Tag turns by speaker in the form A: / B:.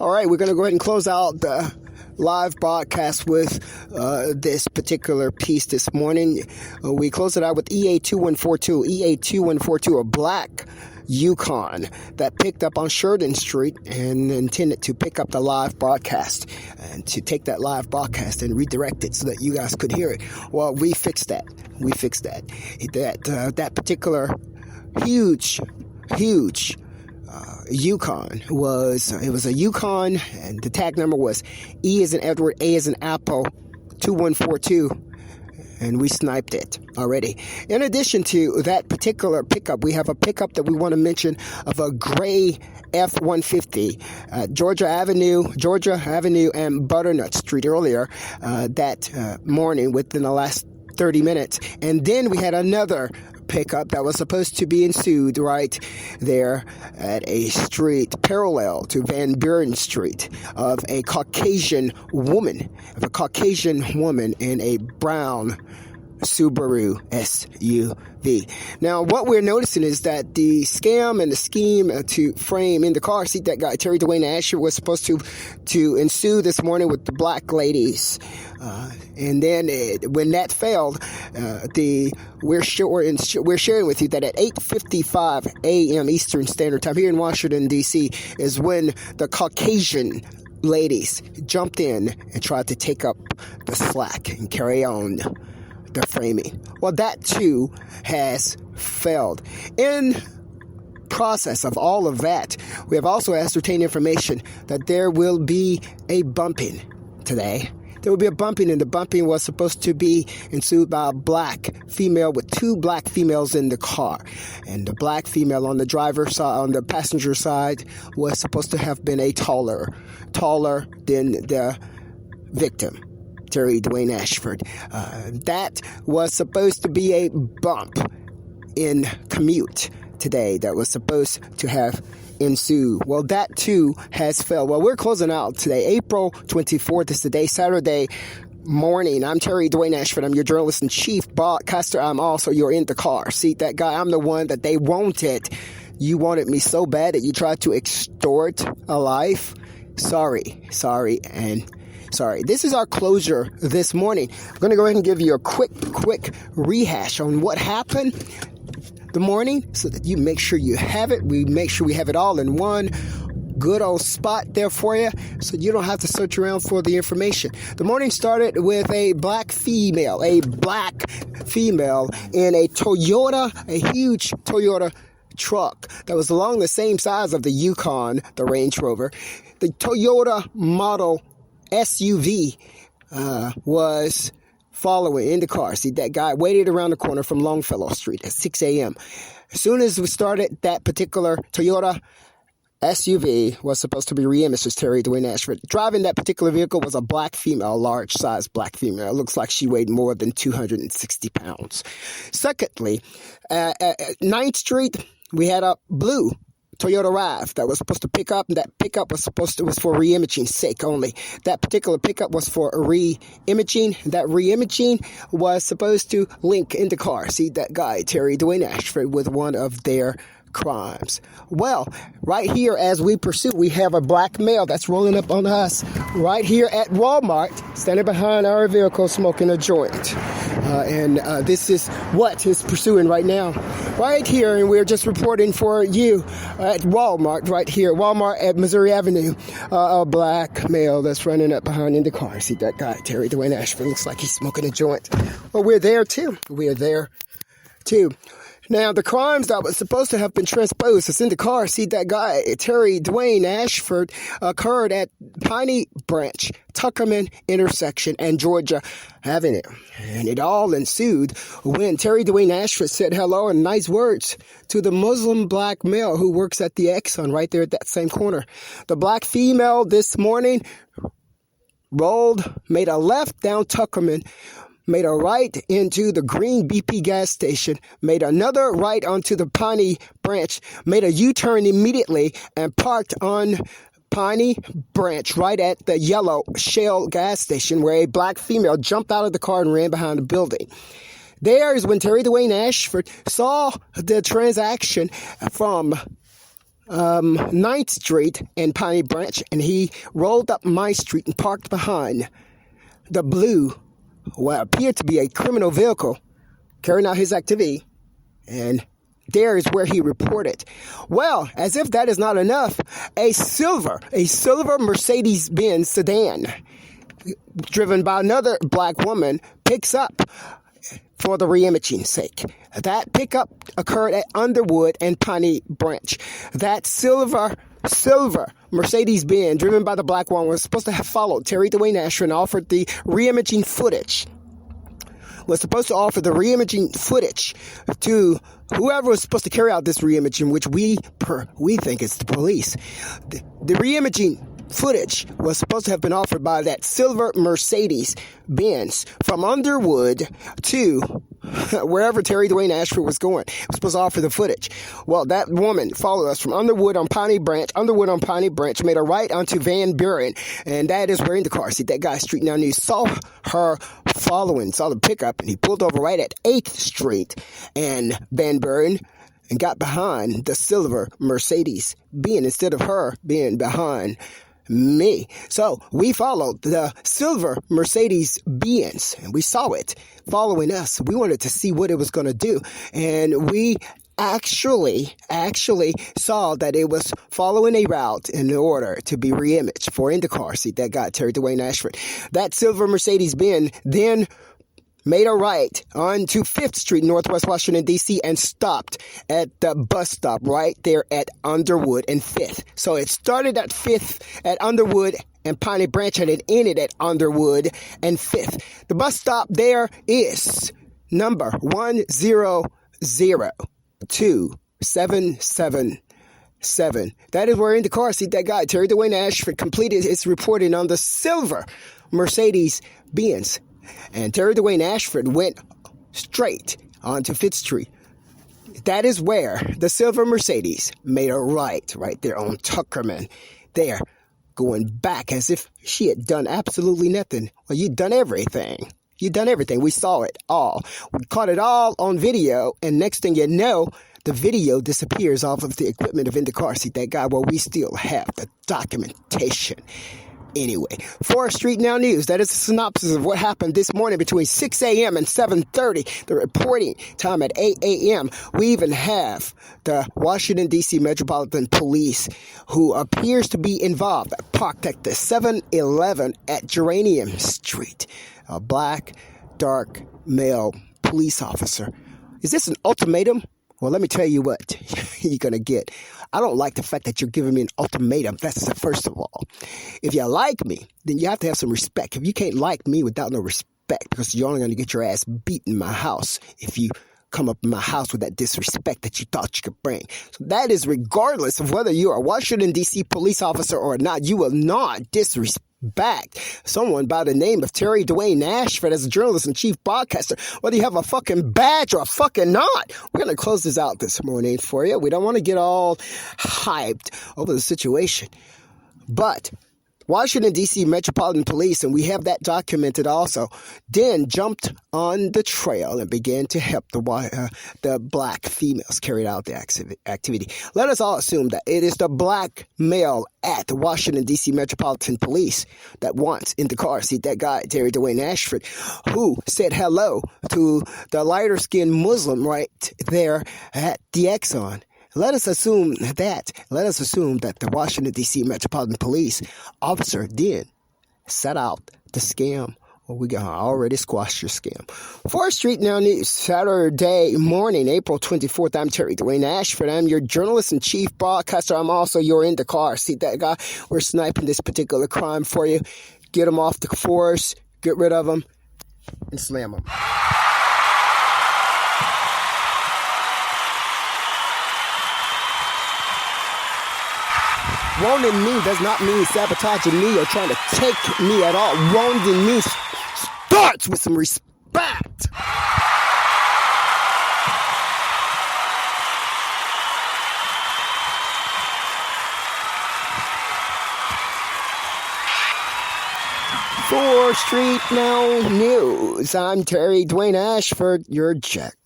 A: All right, we're going to go ahead and close out the live broadcast with this particular piece this morning. We close it out with EA2142. EA2142, a black Yukon that picked up on Sheridan Street and intended to pick up the live broadcast and to take that live broadcast and redirect it so that you guys could hear it. Well, we fixed that. That particular huge Yukon was a Yukon, and the tag number was E as in Edward, A as in Apple, 2142, and we sniped it already. In addition to that particular pickup, we have a pickup that we want to mention of a gray F-150, Georgia Avenue and Butternut Street earlier that morning within the last 30 minutes. And then we had another pickup that was supposed to be ensued right there at a street parallel to Van Buren Street of a Caucasian woman in a brown Subaru SUV. Now, what we're noticing is that the scam and the scheme to frame Indacarseat that guy, Terry Dwayne Ashford, was supposed to ensue this morning with the black ladies. And then when that failed, we're sharing with you that at 8:55 a.m. Eastern Standard Time here in Washington, D.C. is when the Caucasian ladies jumped in and tried to take up the slack and carry on the framing. Well, that too has failed. In process of all of that, we have also ascertained information that there will be a bumping today. There will be a bumping, and the bumping was supposed to be ensued by a black female with two black females in the car. And the black female on the driver's side, on the passenger side, was supposed to have been taller than the victim, Terry Dwayne Ashford. That was supposed to be a bump in commute today that was supposed to have ensued. Well, that too has failed. Well, we're closing out today. April 24th is the day, Saturday morning. I'm Terry Dwayne Ashford. I'm your journalist and chief broadcaster. I'm also your In-The-Car-Seat That Guy. I'm the one that they wanted. You wanted me so bad that you tried to extort a life. Sorry. This is our closure this morning. I'm going to go ahead and give you a quick rehash on what happened the morning so that you make sure you have it. We make sure we have it all in one good old spot there for you so you don't have to search around for the information. The morning started with a black female in a Toyota, a huge Toyota truck that was along the same size of the Yukon, the Range Rover. The Toyota model SUV was following Indacarseat. That guy waited around the corner from Longfellow Street at 6 a.m. As soon as we started, that particular Toyota SUV was supposed to be Mrs. Terry Dwayne Ashford. Driving that particular vehicle was a black female, a large-sized black female. It looks like she weighed more than 260 pounds. Secondly, at 9th Street, we had a blue Toyota RAV that was supposed to pick up, and that pickup was for re-imaging's sake only. That particular pickup was for re-imaging. That re-imaging was supposed to link Indacarseat that guy, Terry Dwayne Ashford, with one of their crimes. Well, right here as we pursue, we have a black male that's rolling up on us right here at Walmart, standing behind our vehicle smoking a joint. And this is what he's pursuing right now. Right here, and we're just reporting for you at Walmart, right here, Walmart at Missouri Avenue. A black male that's running up behind Indacarseat. That guy, Terry Dwayne Ashford, looks like he's smoking a joint. Well, we're there too. Now, the crimes that was supposed to have been transposed as Indacarseat that guy, Terry Dwayne Ashford, occurred at Piney Branch, Tuckerman intersection, and Georgia Avenue. And it all ensued when Terry Dwayne Ashford said hello and nice words to the Muslim black male who works at the Exxon right there at that same corner. The black female this morning made a left down Tuckerman, made a right into the green BP gas station, made another right onto the Piney Branch, made a U-turn immediately, and parked on Piney Branch right at the yellow Shell gas station, where a black female jumped out of the car and ran behind the building. There is when Terry Dwayne Ashford saw the transaction from 9th Street and Piney Branch, and he rolled up my street and parked behind the blue, what appeared to be a criminal vehicle, carrying out his activity, and there is where he reported. Well, as if that is not enough, a silver Mercedes-Benz sedan, driven by another black woman, picks up for the reimaging sake. That pickup occurred at Underwood and Piney Branch. That silver Mercedes-Benz, driven by the black woman, was supposed to have followed Terry Dwayne Ashford and offered the reimaging footage. Was supposed to offer the reimaging footage to whoever was supposed to carry out this reimaging, which we think is the police. The reimaging footage was supposed to have been offered by that silver Mercedes-Benz from Underwood to wherever Terry Dwayne Ashford was going. It was supposed to offer the footage. Well, that woman followed us from Underwood on Piney Branch, made a right onto Van Buren, and that is where Indacarseat, that guy Street Now News, saw her following, saw the pickup, and he pulled over right at 8th Street and Van Buren and got behind the silver Mercedes-Benz instead of her being behind me. So we followed the silver Mercedes-Benz and we saw it following us. We wanted to see what it was going to do. And we actually saw that it was following a route in order to be reimaged for Indacarseat, that guy, Terry Dwayne Ashford. That silver Mercedes-Benz then made a right onto 5th Street, Northwest Washington, D.C., and stopped at the bus stop right there at Underwood and 5th. So it started at 5th at Underwood and Piney Branch, and it ended at Underwood and 5th. The bus stop there is number 100277. That is where Indacarseat, that guy, Terry Dwayne Ashford, completed his reporting on the silver Mercedes-Benz. And Terry Dwayne Ashford went straight onto 5th Street. That is where the silver Mercedes made a right there on Tuckerman. There, going back as if she had done absolutely nothing. Well, you'd done everything. You'd done everything. We saw it all. We caught it all on video, and next thing you know, the video disappears off of the equipment of Indacarseat, that guy. Well, we still have the documentation. Anyway, for Street Now News, that is a synopsis of what happened this morning between 6 a.m. and 7:30, the reporting time at 8 a.m. We even have the Washington, D.C. Metropolitan Police, who appears to be involved, parked at the 7-Eleven at Geranium Street. A black, dark, male police officer. Is this an ultimatum? Well, let me tell you what you're going to get. I don't like the fact that you're giving me an ultimatum. That's the first of all. If you like me, then you have to have some respect. If you can't like me without no respect, because you're only going to get your ass beat in my house if you come up in my house with that disrespect that you thought you could bring. So that is regardless of whether you're a Washington, D.C. police officer or not. You will not disrespect someone by the name of Terry Dwayne Ashford as a journalist and chief broadcaster, whether you have a fucking badge or a fucking not. We're going to close this out this morning for you. We don't want to get all hyped over the situation. But Washington, D.C. Metropolitan Police, and we have that documented also, then jumped on the trail and began to help the black females carry out the activity. Let us all assume that it is the black male at the Washington, D.C. Metropolitan Police that wants Indacarseat, that guy, Terry Dwayne Ashford, who said hello to the lighter-skinned Muslim right there at the Exxon. Let us assume that the Washington, D.C. Metropolitan Police officer then set out the scam. Well, we got already squashed your scam. For Street Now News, Saturday morning, April 24th, I'm Terry Dwayne Ashford. I'm your journalist and chief broadcaster. I'm also your Indacarseat, that guy. We're sniping this particular crime for you. Get them off the force, get rid of them, and slam them. Wounding me does not mean sabotaging me or trying to take me at all. Wounding me starts with some respect. For Street Now News, I'm Terry Dwayne Ashford, your Jack.